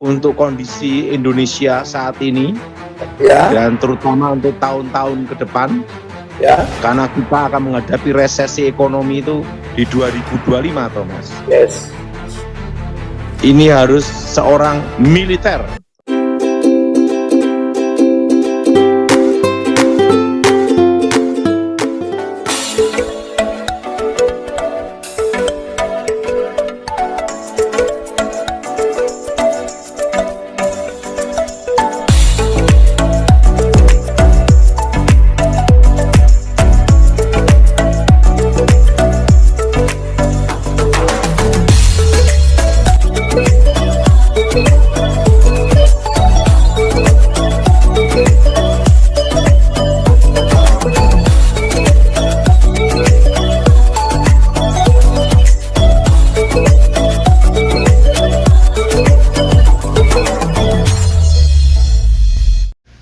untuk kondisi Indonesia saat ini, ya, dan terutama untuk tahun-tahun ke depan, ya, karena kita akan menghadapi resesi ekonomi itu di 2025, Thomas. yes. Ini harus seorang militer.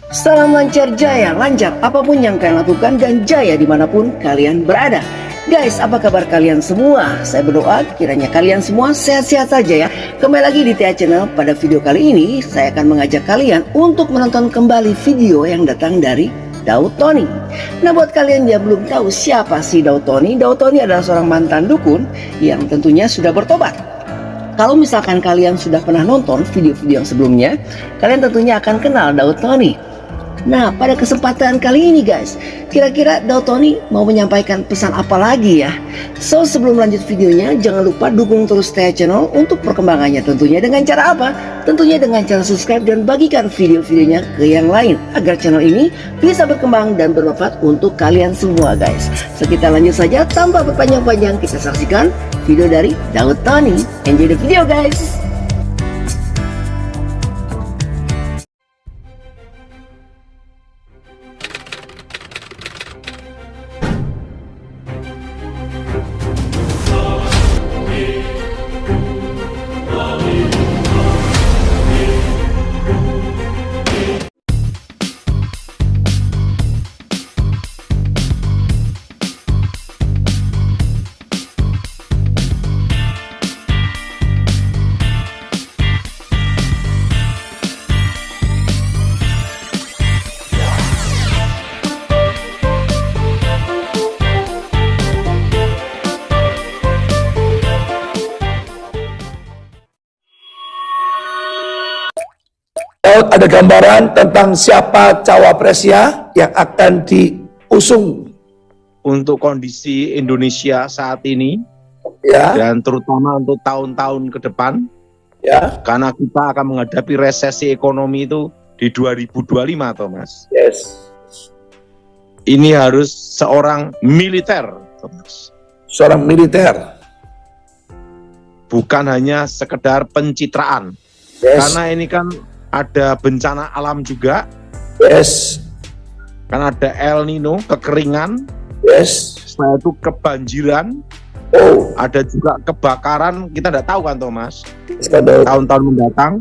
Salam lancar jaya, lancar apapun yang kalian lakukan dan jaya dimanapun kalian berada. Guys, apa kabar kalian semua? Saya berdoa kiranya kalian semua sehat-sehat saja ya. Kembali lagi di TH Channel. Pada video kali ini saya akan mengajak kalian untuk menonton kembali video yang datang dari Daud Tony. Nah, buat kalian yang belum tahu siapa sih Daud Tony adalah seorang mantan dukun yang tentunya sudah bertobat. Kalau misalkan kalian sudah pernah nonton video-video yang sebelumnya, kalian tentunya akan kenal Daud Tony. Nah, pada kesempatan kali ini guys, kira-kira Daud Tony mau menyampaikan pesan apa lagi ya? So, sebelum lanjut videonya, jangan lupa dukung terus TH Channel untuk perkembangannya. Tentunya dengan cara apa? Tentunya dengan cara subscribe dan bagikan video-videonya ke yang lain, agar channel ini bisa berkembang dan bermanfaat untuk kalian semua guys. So, kita lanjut saja tanpa berpanjang-panjang, kita saksikan video dari Daud Tony. Enjoy the video guys! Ada gambaran tentang siapa cawapresnya yang akan diusung Untuk kondisi Indonesia saat ini, ya, dan terutama untuk tahun-tahun ke depan, ya, karena kita akan menghadapi resesi ekonomi itu di 2025, Thomas. yes. Ini harus seorang militer, Thomas. Seorang militer, Bukan hanya sekedar pencitraan. yes, Karena ini kan ada bencana alam juga, yes, kan ada El Nino, kekeringan, yes. setelah itu kebanjiran, Oh, ada juga kebakaran, kita tidak tahu kan Thomas, skandal, tahun-tahun mendatang.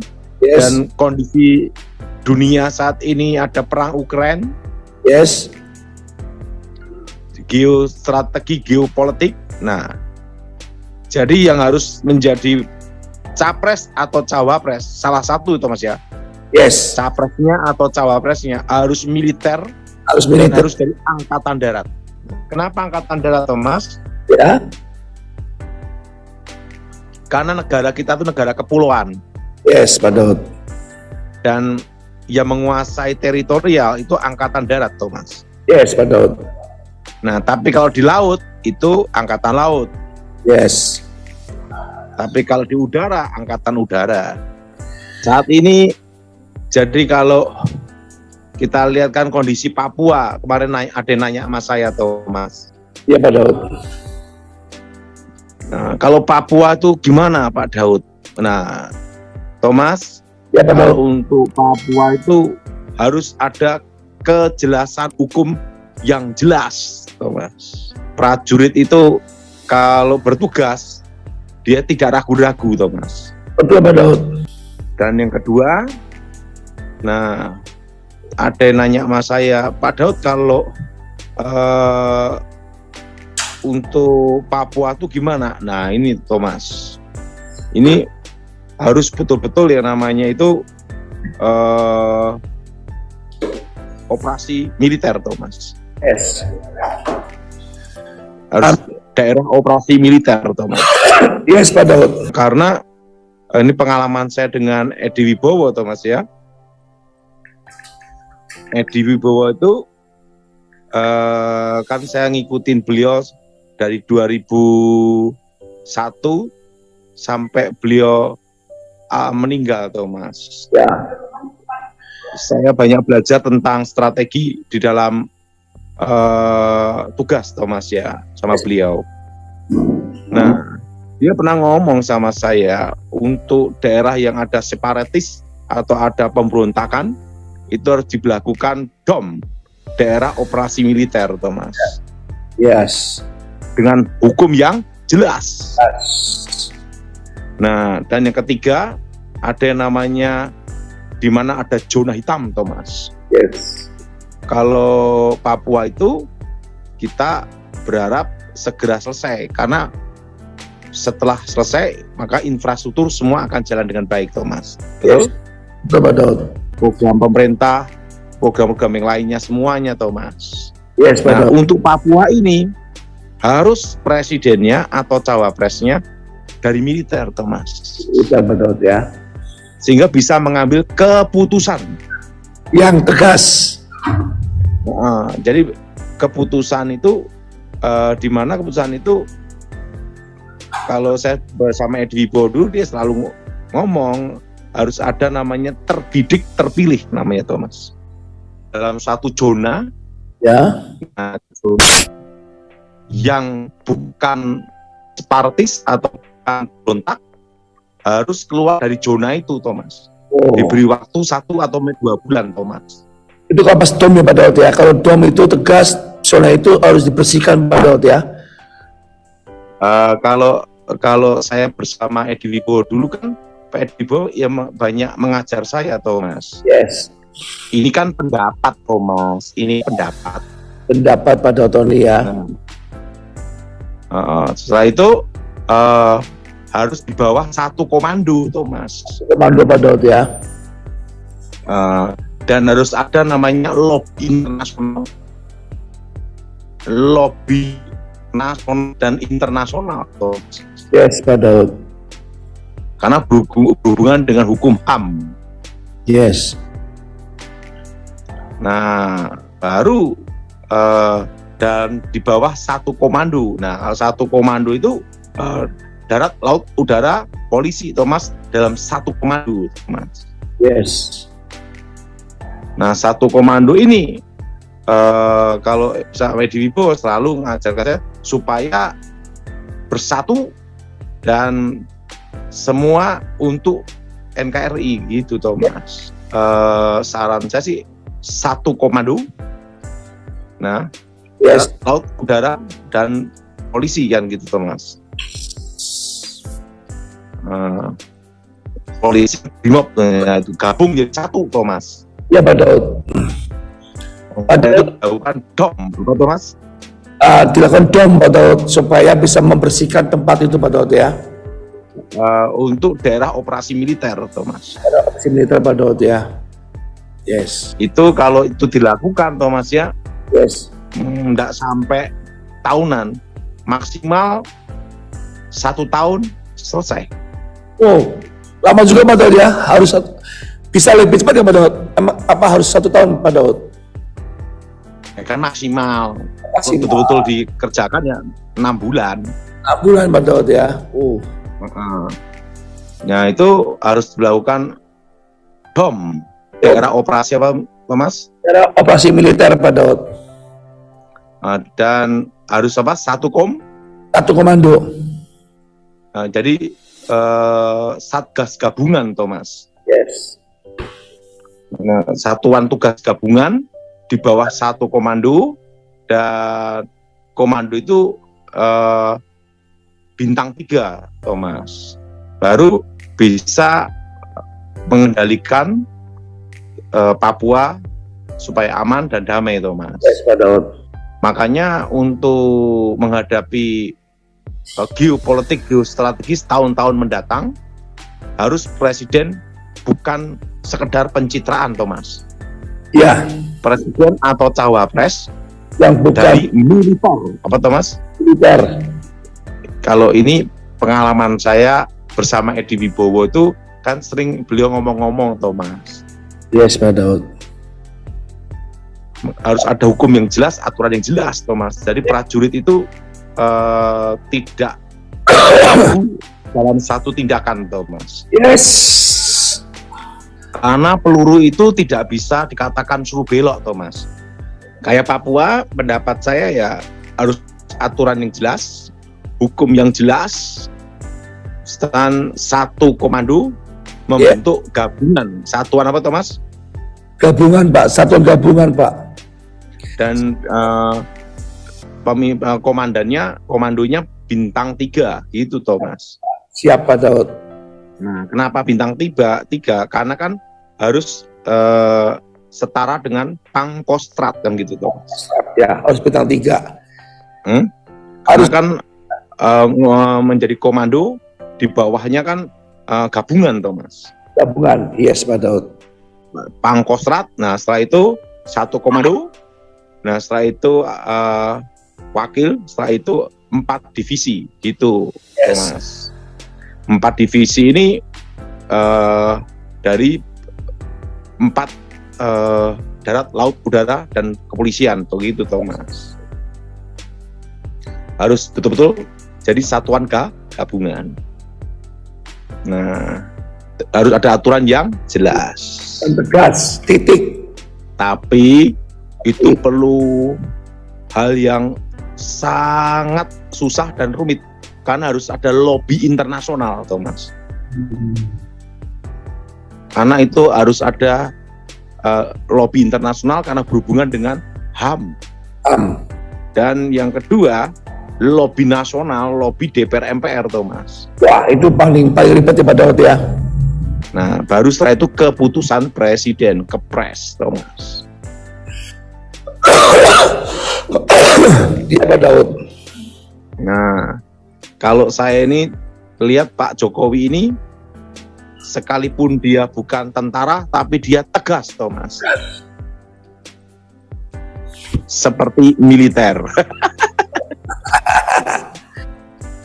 yes, Dan kondisi dunia saat ini ada perang Ukraina, yes, geostrategi, geopolitik. Nah, jadi yang harus menjadi capres atau cawapres, salah satu itu Mas ya, yes. capresnya atau cawapresnya harus militer, Harus dan militer, harus dari angkatan darat. Kenapa angkatan darat, Thomas? ya, Karena negara kita itu negara kepulauan, yes, Pak Daud, dan yang menguasai teritorial itu angkatan darat, Thomas. yes, Pak Daud, Nah, tapi kalau di laut itu angkatan laut. yes, Tapi kalau di udara, angkatan udara. Saat ini, jadi kalau kita lihat kan kondisi Papua, kemarin ada yang nanya sama saya, Thomas. ya Pak Daud, Nah, kalau Papua itu gimana Pak Daud? Nah, Thomas, ya Pak Daud, kalau untuk Papua itu harus ada kejelasan hukum yang jelas, Thomas. Prajurit itu kalau bertugas, dia tidak ragu-ragu, Thomas. betul Pak Daud, Dan yang kedua, nah, ada yang nanya sama saya, Pak Daud, kalau untuk Papua itu gimana? Nah, ini Thomas, ini harus betul-betul yang namanya itu operasi militer, Thomas. Yes. Harus daerah operasi militer, Thomas. Yes, Pak Daud. Karena ini pengalaman saya dengan Edi Wibowo, Thomas ya. Edi Wibowo itu kan saya ngikutin beliau dari 2001 sampai beliau meninggal, Thomas. Ya. Saya banyak belajar tentang strategi di dalam tugas, Thomas ya, sama beliau. Nah, dia pernah ngomong sama saya, untuk daerah yang ada separatis atau ada pemberontakan, itu harus diberlakukan DOM, daerah operasi militer, Thomas. Yes. Dengan hukum yang jelas. Yes. Nah, dan yang ketiga, ada yang namanya di mana ada zona hitam, Thomas. Yes. Kalau Papua itu kita berharap segera selesai, karena setelah selesai maka infrastruktur semua akan jalan dengan baik, Thomas. Yes. Betul, Pak Daud. Program pemerintah, program-program yang lainnya semuanya, Thomas. Yes, Pak Nah, Daud. untuk Papua ini harus presidennya atau cawapresnya dari militer, Thomas. Betul, Pak Daud ya. Sehingga bisa mengambil keputusan. Yang tegas. Jadi keputusan itu di mana keputusan itu, kalau saya bersama Edi Wibowo dulu, dia selalu ngomong harus ada namanya terdidik terpilih, namanya, Thomas. Dalam satu zona, Ya. yang bukan separatis atau bukan berontak harus keluar dari zona itu, Thomas. Oh. Diberi waktu 1 atau 2 bulan, Thomas. Itu kapas DOM ya, Pak Daud ya. Kalau DOM itu tegas, zona itu harus dibersihkan, Pak Daud ya. Kalau saya bersama Edi Wibowo dulu kan, Pak Edi Wibowo ya banyak mengajar saya, Thomas. Yes. Ini kan pendapat, Thomas. Ini pendapat. Pendapat Pak Daud Tony ya. Setelah itu harus di bawah satu komando, Thomas. Komando Pak Daud ya. Dan harus ada namanya lobby internasional, lobby nasional dan internasional, Thomas. Yes, Pak Daud. Karena berhubungan dengan hukum HAM. Yes. Nah, baru dan di bawah satu komando. Nah, satu komando itu darat, laut, udara, polisi, Thomas, dalam satu komando, Thomas. Yes. Nah, satu komando ini kalau bisa Edi Wibowo selalu mengajarkan saya supaya bersatu dan semua untuk NKRI gitu, Thomas. Saran saya sih satu komando. Nah, Yes. laut, udara, dan polisi kan gitu, Thomas. Polisi BRIMOB itu gabung jadi satu, Thomas. Ya, Pak Daud. Pak Daud. Dilakukan DOM, betul, Thomas. Dilakukan DOM, Pak Daud, supaya bisa membersihkan tempat itu, Pak Daud ya. Untuk daerah operasi militer, Thomas. Ada opsi militer, Pak Daud ya. Yes. Itu kalau itu dilakukan, Thomas ya, Yes. nggak sampai tahunan, maksimal 1 tahun selesai. Oh, lama juga Pak Daud ya. Harus bisa lebih cepat ya Pak Daud. Apa harus 1 tahun Pak Daud? Ya kan maksimal. Maksimal. Betul-betul dikerjakan ya 6 bulan. 6 bulan Pak Daud ya. Nah, itu harus dilakukan DOM, daerah operasi apa, Mas? Era operasi militer Pak Daud. Dan harus apa? Satu komando. Jadi satgas gabungan, Thomas. Yes. Nah, satuan tugas gabungan di bawah satu komando, dan komando itu bintang 3, Thomas. Baru bisa mengendalikan Papua supaya aman dan damai, Thomas. Yes, Pak Daud. Makanya untuk menghadapi geopolitik, geostrategis tahun-tahun mendatang, harus presiden bukan sekedar pencitraan, Thomas. Ya, Presiden atau cawapres yang bukan dari militer, apa Thomas? militer. Kalau ini pengalaman saya bersama Edi Wibowo itu kan sering beliau ngomong-ngomong, Thomas. Yes, Pak Daud. Harus ada hukum yang jelas, aturan yang jelas, Thomas. Jadi prajurit itu tidak dalam satu tindakan, Thomas. Yes. Karena peluru itu tidak bisa dikatakan suruh belok, Thomas. Kayak Papua, pendapat saya ya harus aturan yang jelas, hukum yang jelas, dan satu komando membentuk gabungan. Satuan apa, Thomas? Gabungan, Pak. Satuan gabungan, Pak. Dan komandonya bintang 3 gitu, Thomas. Siapa Daud? Nah, kenapa bintang 3? Karena kan harus setara dengan Pangkostrat kan gitu, Thomas. Ya, harus bintang 3. Karena Harus kan menjadi komando, di bawahnya kan gabungan, Thomas. gabungan. Yes, Pak Daud. Pangkostrat, nah setelah itu satu komando, nah setelah itu wakil, setelah itu 4 divisi gitu, Yes. Thomas. 4 divisi ini dari 4 darat, laut, udara, dan kepolisian, begitu, Thomas. Harus betul-betul jadi satuan gabungan. Nah, harus ada aturan yang jelas. Dan tegas. Titik. Tapi itu perlu hal yang sangat susah dan rumit karena harus ada lobby internasional, Thomas. Karena itu harus ada lobby internasional karena berhubungan dengan HAM. Dan yang kedua, lobby nasional, lobby DPR MPR, Thomas. Wah, itu paling ribet ya Pak Daud ya. Nah, baru setelah itu keputusan presiden, kepres, Thomas. Iya Pak Daud. Nah, kalau saya ini lihat Pak Jokowi ini, sekalipun dia bukan tentara, tapi dia tegas, Thomas. Seperti militer.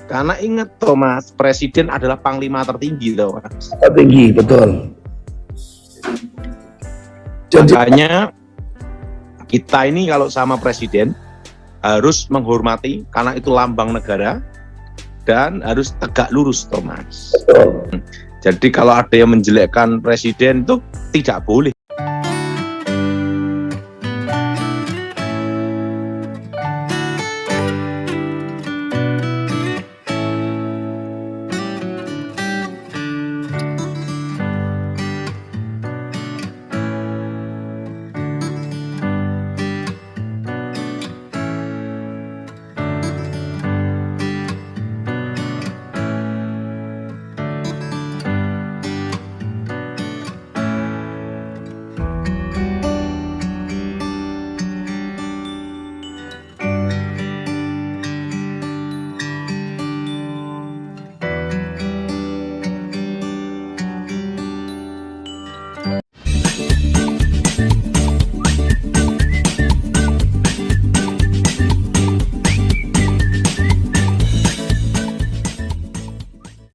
Karena ingat, Thomas, presiden adalah panglima tertinggi, Thomas. Tinggi, betul. Jadi, Makanya kita ini kalau sama presiden harus menghormati karena itu lambang negara dan harus tegak lurus, Thomas. betul. Jadi kalau ada yang menjelekkan presiden itu tidak boleh.